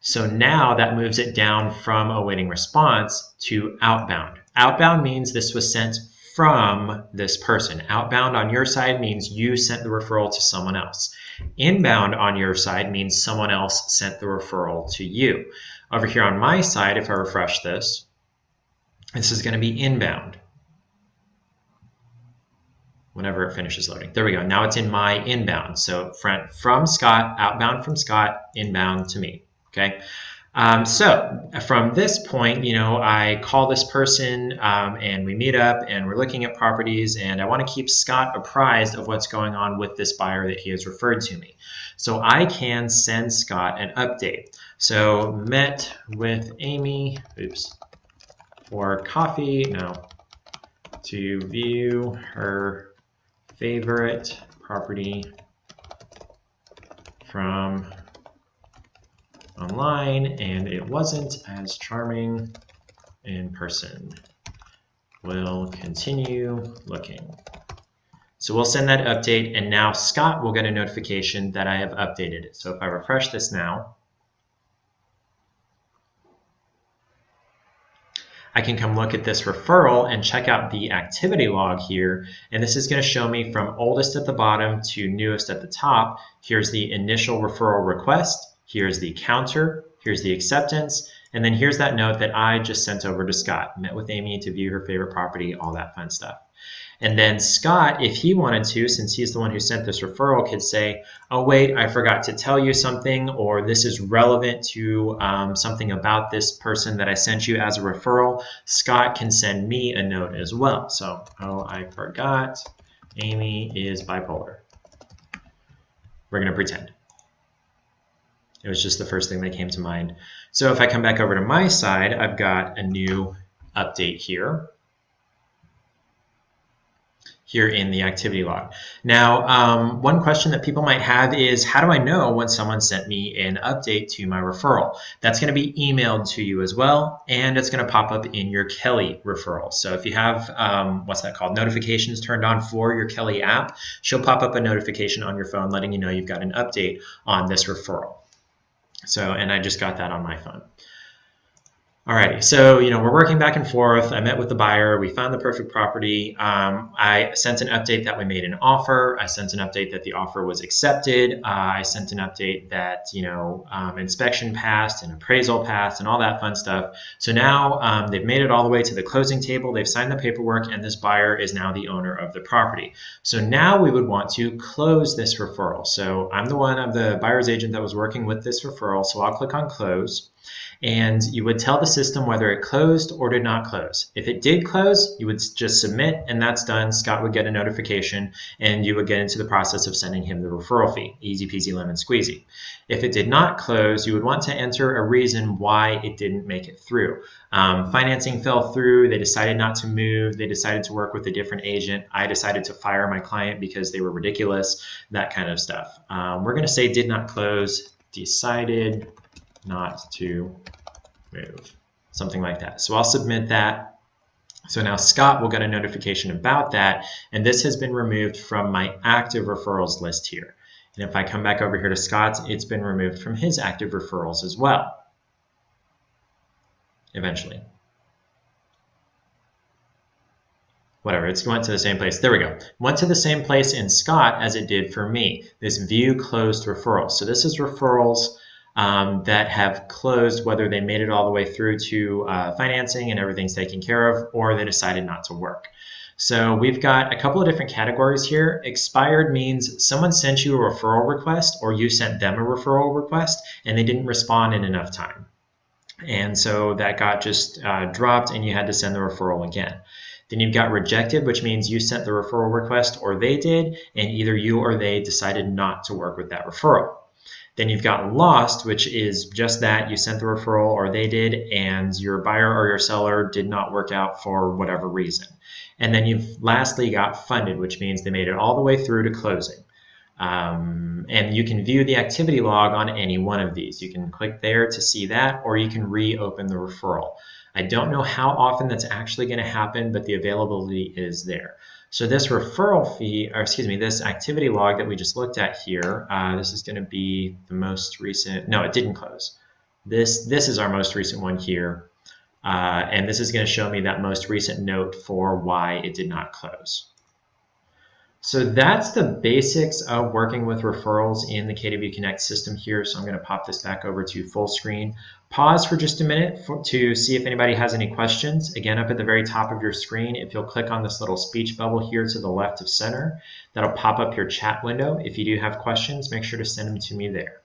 So now that moves it down from awaiting response to outbound. Outbound means this was sent from this person. Outbound on your side means you sent the referral to someone else. Inbound on your side means someone else sent the referral to you. Over here on my side, if I refresh this, this is going to be inbound whenever it finishes loading. There we go. Now it's in my inbound. So from Scott, outbound from Scott, inbound to me. Okay, so from this point, you know, I call this person and we meet up and we're looking at properties, and I want to keep Scott apprised of what's going on with this buyer that he has referred to me. So I can send Scott an update. So met with Amy, for coffee, to view her favorite property from online, and it wasn't as charming in person. We'll continue looking. So we'll send that update, and now Scott will get a notification that I have updated it. So if I refresh this now, I can come look at this referral and check out the activity log here. And this is going to show me from oldest at the bottom to newest at the top. Here's the initial referral request. Here's the counter, here's the acceptance, and then here's that note that I just sent over to Scott. Met with Amy to view her favorite property, all that fun stuff. And then Scott, if he wanted to, since he's the one who sent this referral, could say, oh, wait, I forgot to tell you something, or this is relevant to something about this person that I sent you as a referral. Scott can send me a note as well. So, oh, I forgot Amy is bipolar. We're going to pretend. It was just the first thing that came to mind. So if I come back over to my side, I've got a new update here in the activity log. Now, one question that people might have is, how do I know when someone sent me an update to my referral? That's going to be emailed to you as well, and it's going to pop up in your Kelly referral. So if you have, what's that called, notifications turned on for your Kelly app, she'll pop up a notification on your phone letting you know you've got an update on this referral. So, and I just got that on my phone. Alrighty, so we're working back and forth. I met with the buyer. We found the perfect property. I sent an update that we made an offer. I sent an update that the offer was accepted. I sent an update that inspection passed and appraisal passed and all that fun stuff. So now they've made it all the way to the closing table. They've signed the paperwork, and this buyer is now the owner of the property. So now we would want to close this referral. So I'm the buyer's agent that was working with this referral. So I'll click on close. And you would tell the system whether it closed or did not close. If it did close, you would just submit, and that's done. Scott would get a notification, and you would get into the process of sending him the referral fee. Easy peasy lemon squeezy. If it did not close, you would want to enter a reason why it didn't make it through. Financing fell through. They decided not to move. They decided to work with a different agent. I decided to fire my client because they were ridiculous, that kind of stuff. We're going to say did not close, decided not to move, something like that. So I'll submit that. So now Scott will get a notification about that, and this has been removed from my active referrals list here. And if I come back over here to Scott's, it's been removed from his active referrals as well, eventually. Whatever, it's went to the same place. There we go. Went to the same place in Scott as it did for me, this view closed referrals. So this is referrals that have closed, whether they made it all the way through to financing and everything's taken care of, or they decided not to work. So we've got a couple of different categories here. Expired means someone sent you a referral request, or you sent them a referral request and they didn't respond in enough time. And so that got just dropped and you had to send the referral again. Then you've got rejected, which means you sent the referral request or they did, and either you or they decided not to work with that referral. Then you've got lost, which is just that you sent the referral or they did, and your buyer or your seller did not work out for whatever reason. And then you've lastly got funded, which means they made it all the way through to closing. And you can view the activity log on any one of these. You can click there to see that, or you can reopen the referral. I don't know how often that's actually going to happen, but the availability is there. So this referral fee, or excuse me, this activity log that we just looked at here, this is going to be the most recent. No, it didn't close. This is our most recent one here, and this is going to show me that most recent note for why it did not close. So that's the basics of working with referrals in the KWConnect system here. So I'm going to pop this back over to full screen. Pause for just a minute to see if anybody has any questions. Again, up at the very top of your screen, if you'll click on this little speech bubble here to the left of center, that'll pop up your chat window. If you do have questions, make sure to send them to me there.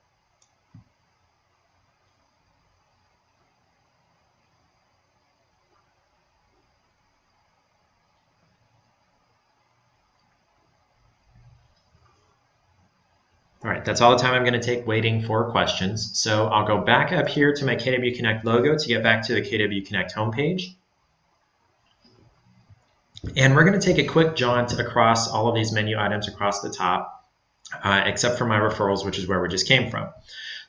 All right, that's all the time I'm going to take waiting for questions. So I'll go back up here to my KWConnect logo to get back to the KWConnect homepage. And we're going to take a quick jaunt across all of these menu items across the top, except for my referrals, which is where we just came from.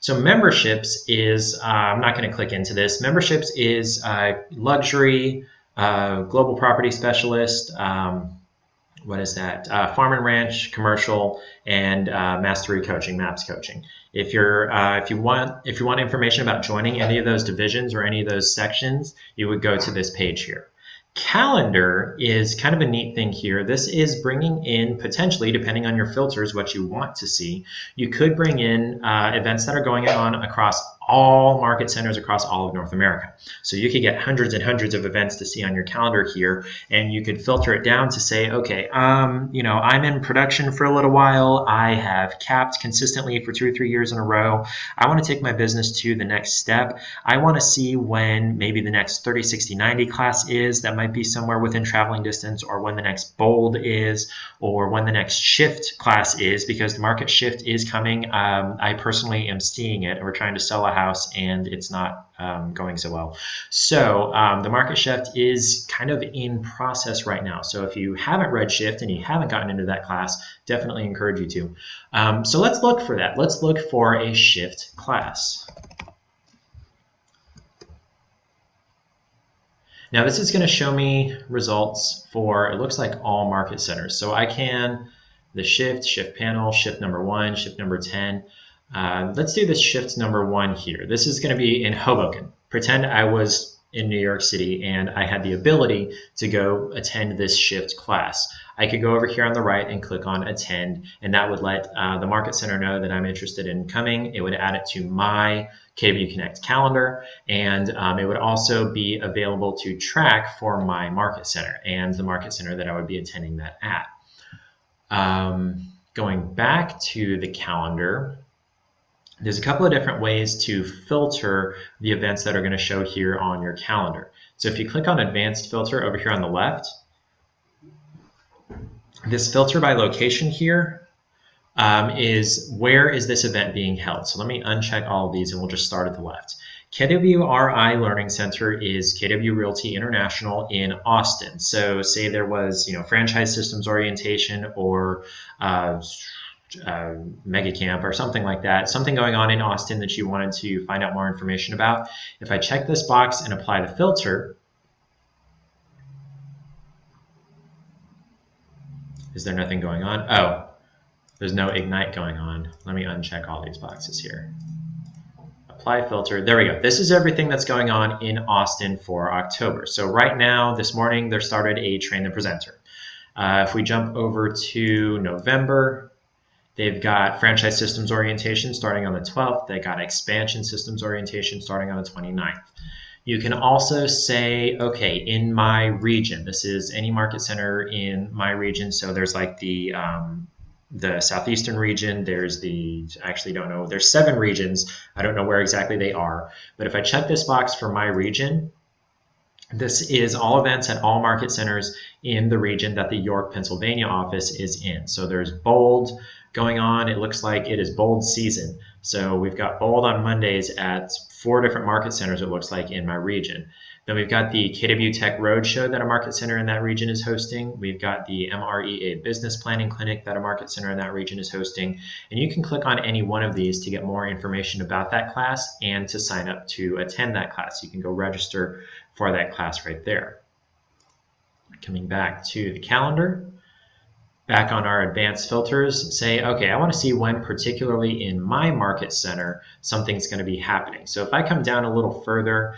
So memberships is, I'm not going to click into this. Memberships is luxury, global property specialist, what is that? Farm and ranch, commercial, and mastery coaching, MAPS coaching. If you want information about joining any of those divisions or any of those sections, you would go to this page here. Calendar is kind of a neat thing here. This is bringing in, potentially, depending on your filters, what you want to see. You could bring in events that are going on across all market centers across all of North America. So you could get hundreds and hundreds of events to see on your calendar here, and you could filter it down to say, okay, you know, I'm in production for a little while. I have capped consistently for 2 or 3 years in a row. I want to take my business to the next step. I want to see when maybe the next 30, 60, 90 class is. That might be somewhere within traveling distance, or when the next bold is, or when the next shift class is, because the market shift is coming. I personally am seeing it. We're trying to sell a house and it's not going so well. So the market shift is kind of in process right now. So if you haven't read shift and you haven't gotten into that class, definitely encourage you to. So let's look for that. Let's look for a shift class. Now this is going to show me results for, it looks like all market centers. So I can, the shift panel, shift number 1, shift number 10. Let's do the shift number 1 here. This is going to be in Hoboken. Pretend I was in New York City and I had the ability to go attend this shift class. I could go over here on the right and click on attend, and that would let the market center know that I'm interested in coming. It would add it to my KWConnect calendar, and it would also be available to track for my market center and the market center that I would be attending that at. Going back to the calendar, there's a couple of different ways to filter the events that are going to show here on your calendar. So if you click on advanced filter over here on the left, this filter by location here is where is this event being held. So let me uncheck all of these and we'll just start at the left. KWRI Learning Center is KW Realty International in Austin. So say there was, you know, franchise systems orientation or mega camp or something like that, something going on in Austin that you wanted to find out more information about. If I check this box and apply the filter, is there nothing going on? Oh, there's no Ignite going on. Let me uncheck all these boxes here. Apply filter. There we go. This is everything that's going on in Austin for October. So right now, this morning, there started a Train the Presenter. If we jump over to November, they've got franchise systems orientation starting on the 12th. They got expansion systems orientation starting on the 29th. You can also say, okay, in my region, this is any market center in my region. So there's like the southeastern region, there's the, I actually don't know, there's 7 regions. I don't know where exactly they are. But if I check this box for my region, this is all events at all market centers in the region that the York, Pennsylvania office is in. So there's bold going on. It looks like it is bold season. So we've got bold on Mondays at 4 different market centers, it looks like, in my region. Then we've got the KW Tech Roadshow that a market center in that region is hosting. We've got the MREA Business Planning Clinic that a market center in that region is hosting. And you can click on any one of these to get more information about that class and to sign up to attend that class. You can go register for that class right there. Coming back to the calendar, back on our advanced filters, say, okay, I want to see when particularly in my market center something's going to be happening. So if I come down a little further,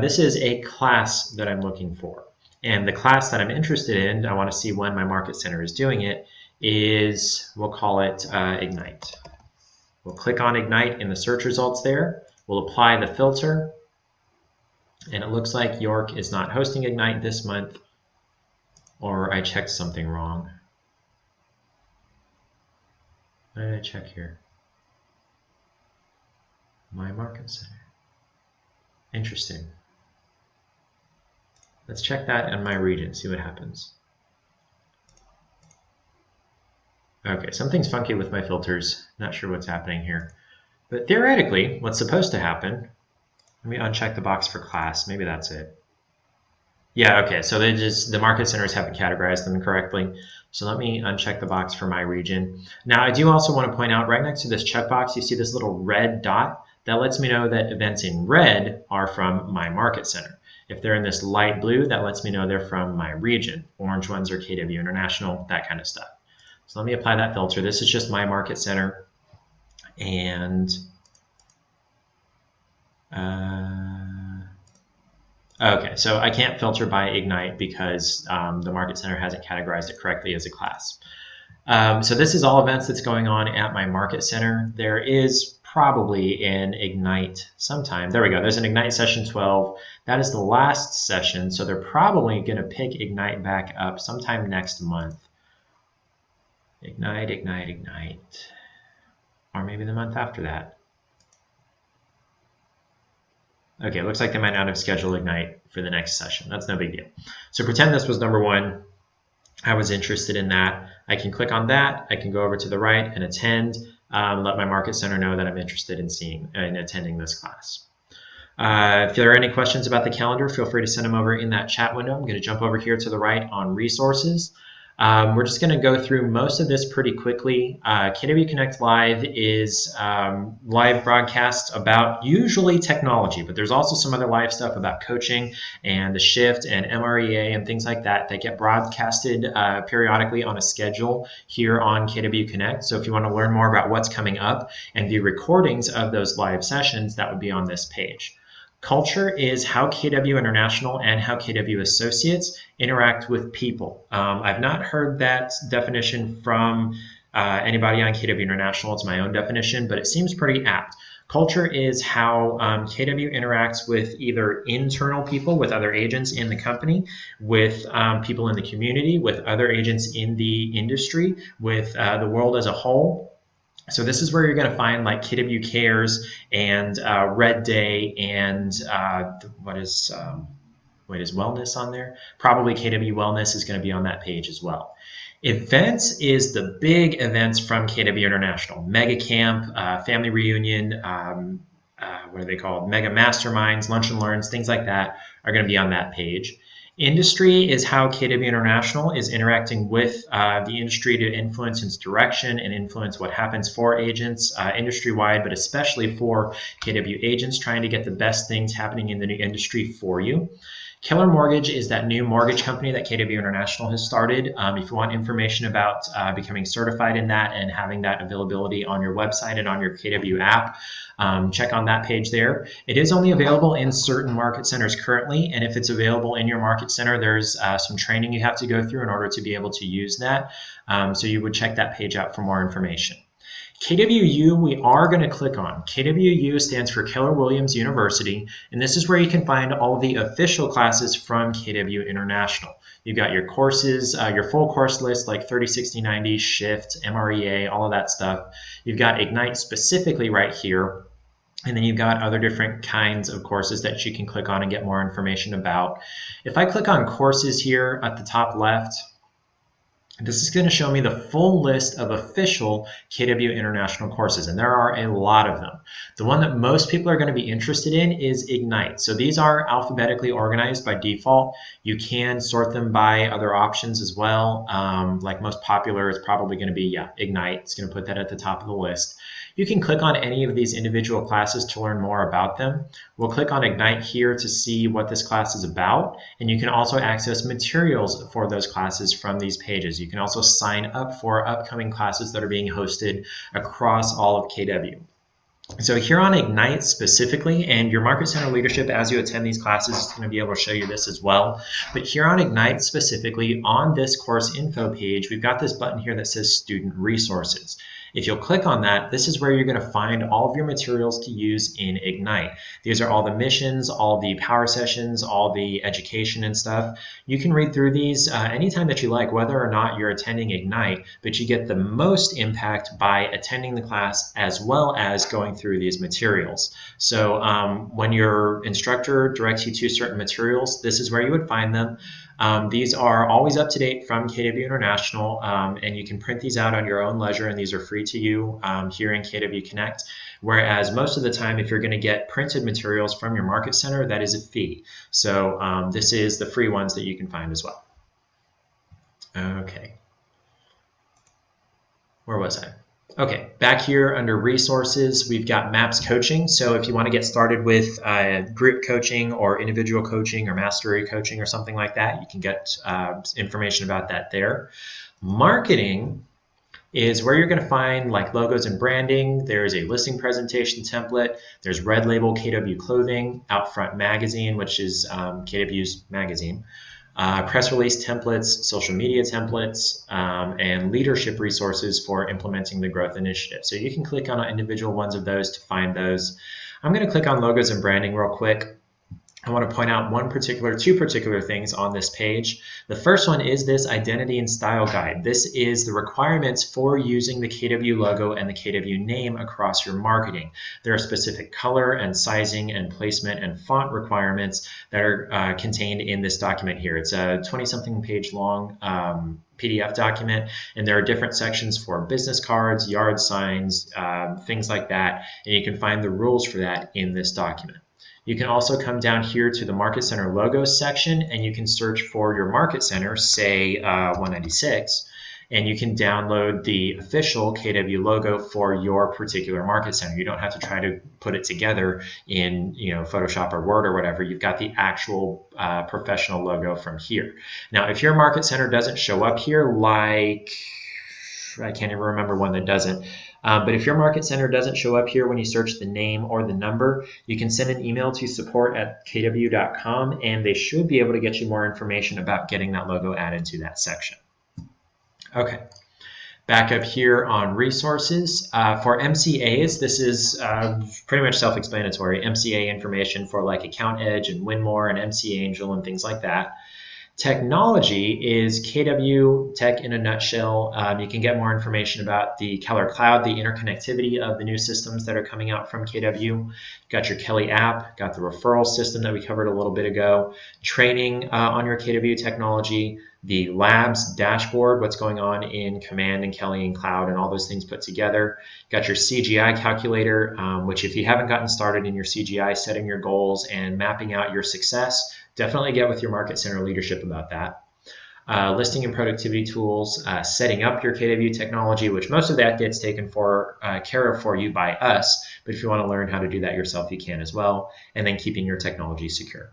this is a class that I'm looking for. And the class that I'm interested in, I want to see when my market center is doing it, is, we'll call it Ignite. We'll click on Ignite in the search results there. We'll apply the filter. And it looks like York is not hosting Ignite this month, or I checked something wrong. What did I check here? My market center. Interesting. Let's check that in my region, see what happens. Okay, something's funky with my filters. Not sure what's happening here. But theoretically, what's supposed to happen, let me uncheck the box for class. Maybe that's it. Yeah, okay, so the market centers haven't categorized them correctly. So let me uncheck the box for my region. Now, I do also want to point out right next to this checkbox, you see this little red dot. That lets me know that events in red are from my market center. If they're in this light blue, that lets me know they're from my region. Orange ones are KW International, that kind of stuff. So let me apply that filter. This is just my market center. And okay, so I can't filter by Ignite because the market center hasn't categorized it correctly as a class. So this is all events that's going on at my market center. There is probably in Ignite sometime. There we go. There's an Ignite session 12. That is the last session, so they're probably going to pick Ignite back up sometime next month. Ignite, Ignite, Ignite. Or maybe the month after that. Okay, it looks like they might not have scheduled Ignite for the next session. That's no big deal. So pretend this was number 1. I was interested in that. I can click on that. I can go over to the right and attend. Let my Market Center know that I'm interested in attending this class. If there are any questions about the calendar, feel free to send them over in that chat window. I'm going to jump over here to the right on resources. We're just going to go through most of this pretty quickly. KWConnect Live is live broadcasts about usually technology, but there's also some other live stuff about coaching and the shift and MREA and things like that that get broadcasted periodically on a schedule here on KWConnect. So if you want to learn more about what's coming up and view recordings of those live sessions, that would be on this page. Culture is how KW International and how KW Associates interact with people. I've not heard that definition from anybody on KW International. It's my own definition, but it seems pretty apt. Culture is how KW interacts with either internal people, with other agents in the company, with people in the community, with other agents in the industry, with the world as a whole. So this is where you're going to find like KW Cares and Red Day and what is Wellness on there? Probably KW Wellness is going to be on that page as well. Events is the big events from KW International. Mega Camp, Family Reunion, what are they called? Mega Masterminds, Lunch and Learns, things like that are going to be on that page. Industry is how KW International is interacting with the industry to influence its direction and influence what happens for agents industry-wide, but especially for KW agents trying to get the best things happening in the new industry for you. Keller Mortgage is that new mortgage company that KW International has started. If you want information about becoming certified in that and having that availability on your website and on your KW app, check on that page there. It is only available in certain market centers currently, and if it's available in your market center, there's some training you have to go through in order to be able to use that. So you would check that page out for more information. KWU we are going to click on. KWU stands for Keller Williams University, and this is where you can find all of the official classes from KW International. You've got your courses, your full course list like 30, 60, 90, Shift, MREA, all of that stuff. You've got Ignite specifically right here. And then you've got other different kinds of courses that you can click on and get more information about. If I click on courses here at the top left, this is going to show me the full list of official KW International courses, and there are a lot of them. The one that most people are going to be interested in is Ignite. So these are alphabetically organized by default. You can sort them by other options as well. Like most popular is probably going to be, Ignite. It's going to put that at the top of the list. You can click on any of these individual classes to learn more about them. We'll click on Ignite here to see what this class is about, and you can also access materials for those classes from these pages. You can also sign up for upcoming classes that are being hosted across all of KW. So here on Ignite specifically, and your Market Center leadership as you attend these classes is going to be able to show you this as well, but here on Ignite specifically, on this course info page, we've got this button here that says Student Resources. If you'll click on that, this is where you're going to find all of your materials to use in Ignite. These are all the missions, all the power sessions, all the education and stuff. You can read through these anytime that you like, whether or not you're attending Ignite, but you get the most impact by attending the class as well as going through these materials. So when your instructor directs you to certain materials, this is where you would find them. These are always up to date from KW International, and you can print these out on your own leisure, and these are free to you here in KWConnect. Whereas most of the time, if you're going to get printed materials from your Market Center, that is a fee. So this is the free ones that you can find as well. Okay. Where was I? Okay, back here under resources, we've got MAPS coaching. So if you want to get started with group coaching or individual coaching or mastery coaching or something like that, you can get information about that there. Marketing is where you're going to find like logos and branding. There's a listing presentation template. There's Red Label KW Clothing, Outfront Magazine, which is KW's magazine. press release templates, social media templates, and leadership resources for implementing the growth initiative. So you can click on individual ones of those to find those. I'm going to click on logos and branding real quick. I want to point out two particular things on this page. The first one is this identity and style guide. This is the requirements for using the KW logo and the KW name across your marketing. There are specific color and sizing and placement and font requirements that are contained in this document here. It's a 20-something page long PDF document, and there are different sections for business cards, yard signs, things like that, and you can find the rules for that in this document. You can also come down here to the Market Center logos section, and you can search for your Market Center, say 196, and you can download the official KW logo for your particular Market Center. You don't have to try to put it together in Photoshop or Word or whatever. You've got the actual professional logo from here. Now, if your Market Center doesn't show up here, like I can't even remember one that doesn't. But if your Market Center doesn't show up here when you search the name or the number, you can send an email to support@kw.com, and they should be able to get you more information about getting that logo added to that section. Okay, back up here on resources. For MCAs, this is pretty much self-explanatory. MCA information for like Account Edge and Win More and MC Angel and things like that. Technology is KW Tech in a nutshell. You can get more information about the Keller Cloud, the interconnectivity of the new systems that are coming out from KW. Got your Kelly app, got the referral system that we covered a little bit ago, training on your KW technology, the labs dashboard, what's going on in Command and Kelly and Cloud and all those things put together. Got your CGI calculator, which if you haven't gotten started in your CGI, setting your goals and mapping out your success, definitely get with your Market Center leadership about that. Listing and productivity tools, setting up your KW technology, which most of that gets taken care of for you by us. But if you want to learn how to do that yourself, you can as well. And then keeping your technology secure.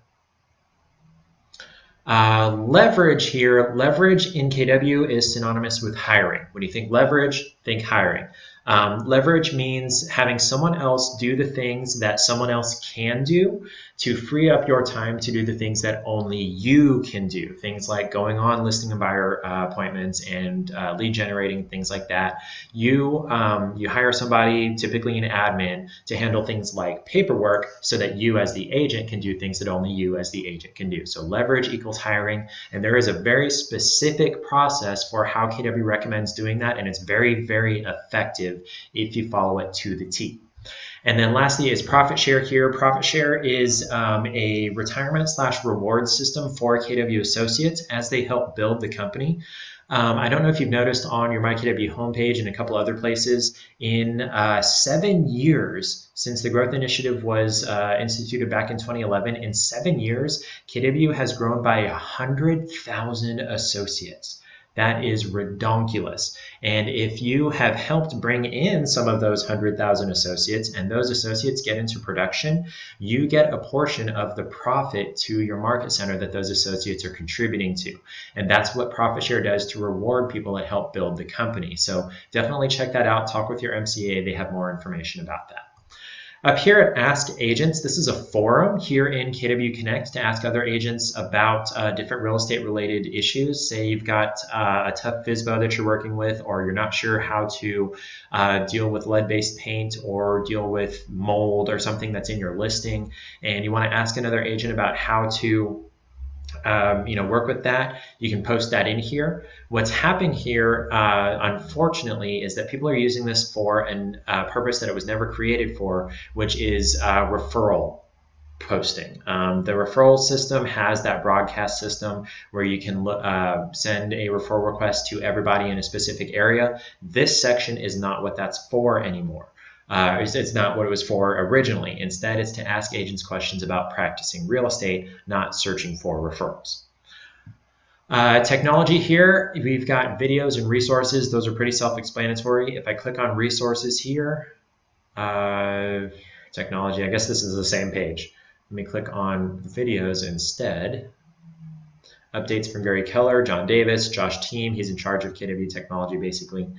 Leverage here. Leverage in KW is synonymous with hiring. When you think leverage, think hiring. Leverage means having someone else do the things that someone else can do to free up your time to do the things that only you can do. Things like going on listing and buyer appointments and lead generating, things like that. You hire somebody, typically an admin, to handle things like paperwork so that you as the agent can do things that only you as the agent can do. So leverage equals hiring, and there is a very specific process for how KW recommends doing that, and it's very, very effective if you follow it to the T. And then lastly is profit share here. Profit share is a retirement/reward system for KW associates as they help build the company. I don't know if you've noticed on your MyKW homepage and a couple other places, in 7 years since the growth initiative was instituted back in 2011, in 7 years, KW has grown by 100,000 associates. That is redonkulous. And if you have helped bring in some of those 100,000 associates and those associates get into production, you get a portion of the profit to your Market Center that those associates are contributing to. And that's what profit share does to reward people that help build the company. So definitely check that out. Talk with your MCA. They have more information about that. Up here at Ask Agents, this is a forum here in KWConnect to ask other agents about different real estate related issues. Say you've got a tough FSBO that you're working with, or you're not sure how to deal with lead-based paint or deal with mold or something that's in your listing, and you want to ask another agent about how to work with that. You can post that in here. What's happened here, unfortunately, is that people are using this for a purpose that it was never created for, which is referral posting. The referral system has that broadcast system where you can send a referral request to everybody in a specific area. This section is not what that's for anymore. It's not what it was for originally. Instead, it's to ask agents questions about practicing real estate, not searching for referrals. Technology here, we've got videos and resources. Those are pretty self-explanatory. If I click on resources here, technology, I guess this is the same page. Let me click on videos instead. Updates from Gary Keller, John Davis, Josh Team. He's in charge of KW Technology, basically.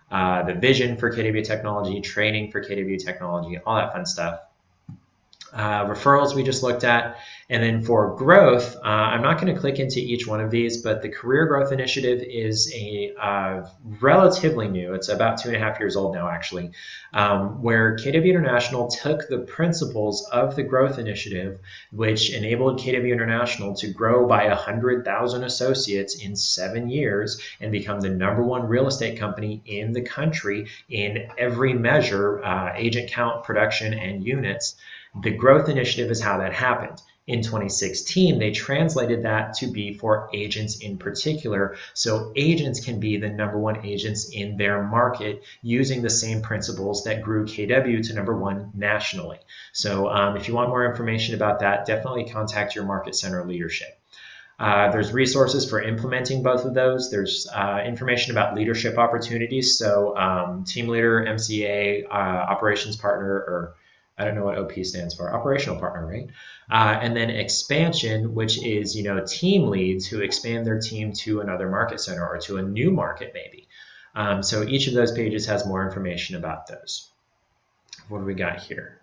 The vision for KW Technology, training for KW Technology, all that fun stuff. referrals we just looked at. And then for growth, I'm not going to click into each one of these, but the Career Growth Initiative is a relatively new, it's about 2.5 years old now actually, where KW International took the principles of the Growth Initiative, which enabled KW International to grow by 100,000 associates in 7 years and become the #1 real estate company in the country in every measure, agent count, production, and units. The Growth Initiative is how that happened. In 2016, they translated that to be for agents in particular, so agents can be the #1 agents in their market using the same principles that grew KW to #1 nationally. So if you want more information about that, definitely contact your market center leadership. There's resources for implementing both of those. There's information about leadership opportunities, so team leader, MCA, operations partner, or I don't know what OP stands for, operational partner, right? And then expansion, which is, team lead to expand their team to another market center or to a new market maybe. So each of those pages has more information about those. What do we got here?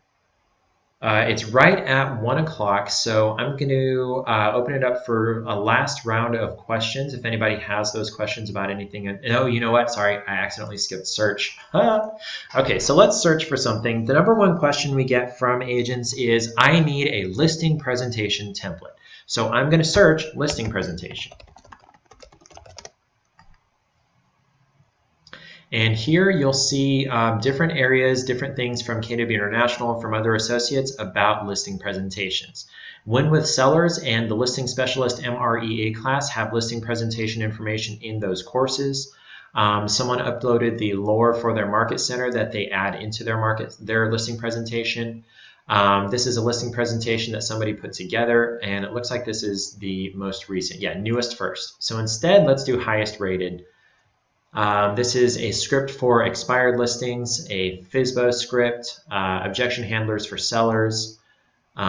It's right at 1 o'clock, so I'm going to open it up for a last round of questions. If anybody has those questions about anything. Oh, you know what? Sorry, I accidentally skipped search. Okay, so let's search for something. The #1 question we get from agents is, I need a listing presentation template. So I'm going to search listing presentation. And here you'll see different areas, different things from KW International, from other associates about listing presentations. Win with Sellers and the Listing Specialist MREA class have listing presentation information in those courses. Someone uploaded the lore for their market center that they add into their listing presentation. This is a listing presentation that somebody put together, and it looks like this is the most recent, newest first. So instead, let's do highest rated. This is a script for expired listings, a FSBO script, objection handlers for sellers. What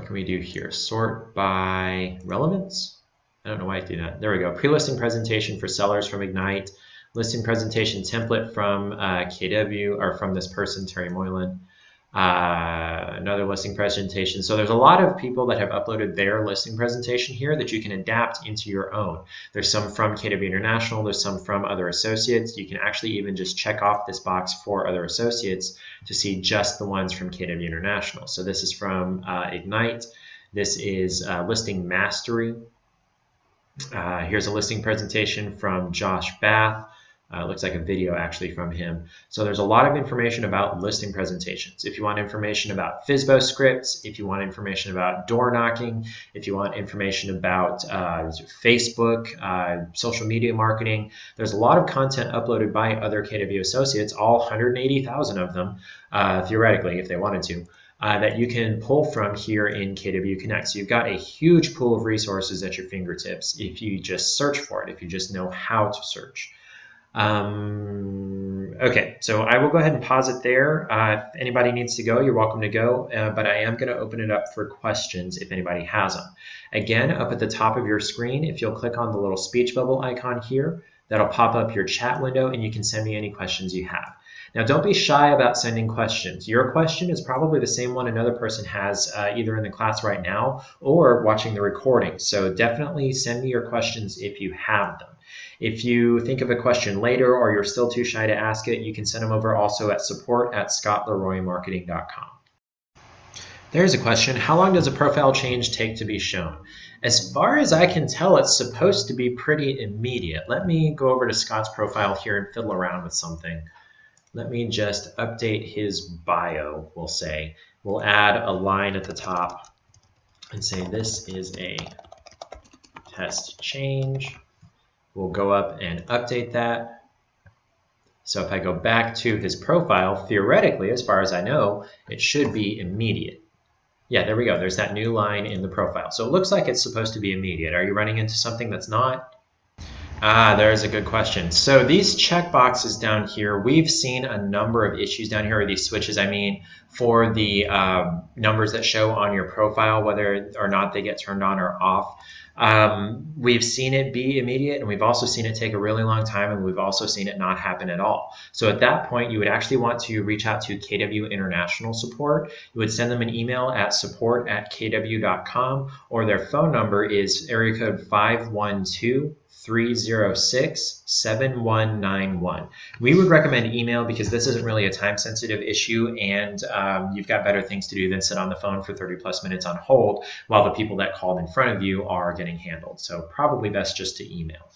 can we do here? Sort by relevance? I don't know why I do that. There we go. Pre-listing presentation for sellers from Ignite. Listing presentation template from KW, or from this person, Terry Moylan. Another listing presentation. So there's a lot of people that have uploaded their listing presentation here that you can adapt into your own. There's some from KW International, there's some from other associates. You can actually even just check off this box for other associates to see just the ones from KW International. So this is from Ignite. This is listing mastery. Here's a listing presentation from Josh Bath. Looks like a video actually from him. So there's a lot of information about listing presentations. If you want information about FSBO scripts, if you want information about door knocking, if you want information about Facebook, social media marketing, there's a lot of content uploaded by other KW associates, all 180,000 of them, theoretically, if they wanted to, that you can pull from here in KW Connect. So you've got a huge pool of resources at your fingertips if you just search for it, if you just know how to search. Okay, so I will go ahead and pause it there. If anybody needs to go, you're welcome to go, but I am going to open it up for questions if anybody has them. Again, up at the top of your screen, if you'll click on the little speech bubble icon here, that'll pop up your chat window and you can send me any questions you have. Now, don't be shy about sending questions. Your question is probably the same one another person has either in the class right now or watching the recording. So definitely send me your questions if you have them. If you think of a question later or you're still too shy to ask it, you can send them over also at support@scottleroymarketing.com. There's a question. How long does a profile change take to be shown? As far as I can tell, it's supposed to be pretty immediate. Let me go over to Scott's profile here and fiddle around with something. Let me just update his bio, we'll say. We'll add a line at the top and say this is a test change. We'll go up and update that. So if I go back to his profile, theoretically, as far as I know, it should be immediate. Yeah, there we go. There's that new line in the profile. So it looks like it's supposed to be immediate. Are you running into something that's not? There's a good question. So these checkboxes down here, we've seen a number of issues down here, or these switches, I mean, for the numbers that show on your profile, whether or not they get turned on or off. We've seen it be immediate, and we've also seen it take a really long time, and we've also seen it not happen at all. So at that point, you would actually want to reach out to KW International Support. You would send them an email at support@kw.com, or their phone number is area code 512-306-7191. We would recommend email because this isn't really a time-sensitive issue, and you've got better things to do than sit on the phone for 30 plus minutes on hold while the people that called in front of you are getting handled. So probably best just to email.